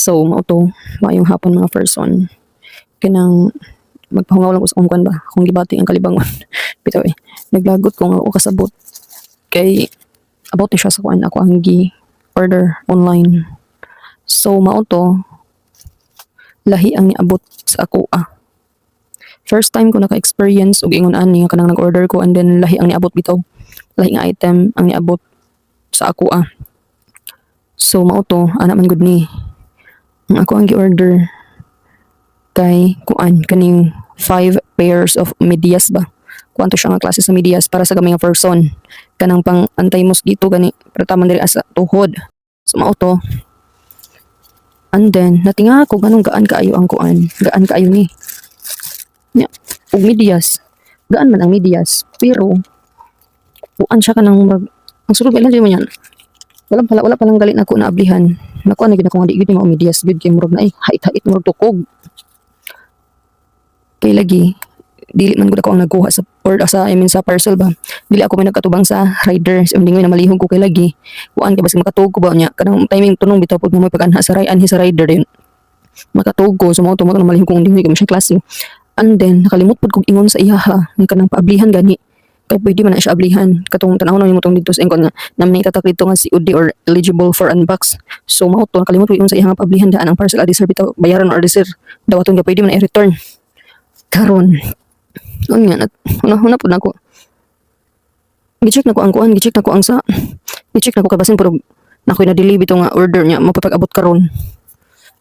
So mao to, maayong hapon mga person. Kanang magpahungaw lang ko sa akong kwan ba, akong gibati ang kalibangon. Bitaw naglagot ko nga ako kasabot. Kay about ni siya sa kwan ako ang gi-order online. So mao to, lahi ang niabot sa ako First time ko naka-experience og ingon ani nga kanang nag-order ko and then lahi ang niabot bitaw. Lahi nga item ang niabot sa ako So mao to, ana man gud ni. Ang ako ang gi-order kay kuan kaning 5 pairs of medyas ba. Kuanto siya nga klase sa medyas para sa gamay nga person. Kanang pang antay mosquito gani para taman diri asa tuhod. So mao to. And then natinga ko ganung gaan kaayo ang kuan. Gaan kaayo ni. Nya, og medyas. Gaan man ang medyas, pero kuan siya kanang ang sulod ilan mo yan. Wala palang galit na ako na ablihan. Nakuha na gid ako nga di gid ni mao medyas gid kay murag na hait-hait murag tukog. Kay lagi dili man gud ako ang nagkuha sa sa parcel ba. Dili ako may nagkatubang sa rider. So hindi na malihog ko kay lagi. Kuan kay basig makatuog ko ba niya kanang timing tunong bitaw pud mo pag-anha sa anhi sa rider din. Makatuog ko so mao to malihog ko hindi ko siya klase. And then nakalimot pud kog ingon sa iyaha nga kanang paablihan gani. Kay pwede man na siya ablihan katong tanawon mo tong dito sa engkon nga namay tatak dito nga si UD or eligible for unbox. So mao to nakalimot ko ingon sa iyaha nga paablihan daan ang parcel adi sir bitaw bayaran or adi sir daw atong pwede man i-return. Karon ang nga una pud nako gi-check nako ang kuan gi-check nako ang sa gi-check nako kabasin pero nakoy na delay bitaw nga order niya mapapag-abot karon.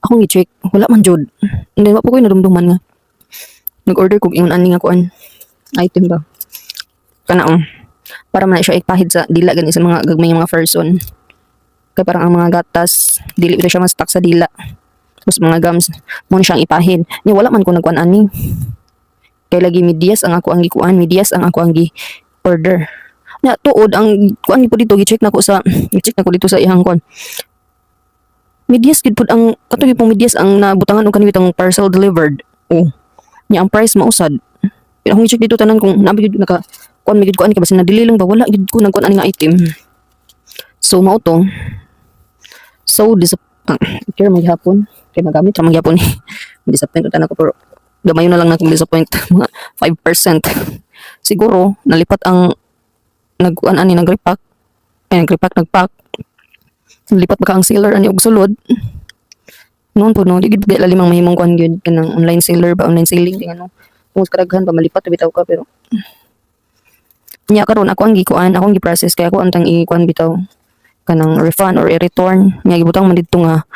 Akong gi-check wala man jud. And then wa po koy nadumduman nga nag-order kog ingon ani nga kuan item ba kana para man siya ipahid sa dila gani sa mga gagmay mga person kay parang ang mga gatas dili ito siya ma-stock sa dila tapos mga gums mo siyang ipahid ni wala man ko nagkuan ani kay lagi medyas ang ako ang gikuan medyas ang ako ang gi-order na tuod ang kuan po dito gi-check nako dito sa ihang kuan medyas gid pud ang katugi pong medyas ang nabutangan og kanibitang parcel delivered nya ang price mausad pero akong i-check dito tanan kung nabi gid naka kuan mi gid ko ani kay basin na dili lang ba wala gid ko nagkuan ani nga item so mao to so care may hapon kay magamit sa magyapon ni disappoint tanan ko pero gamay na lang na kung disappoint mga 5% siguro nalipat ang nagkuan ani nagpack nalipat baka ang seller ani og sulod noon po no di gid lalimang mahimong kuan gyud kanang online seller ba online selling ding ano kung kadaghan pa malipat bitaw ka pero nya karon ako ang gikuan akong gi-process kaya ako antang i-kuan bitaw kanang refund or i-return nya gibutang man didto nga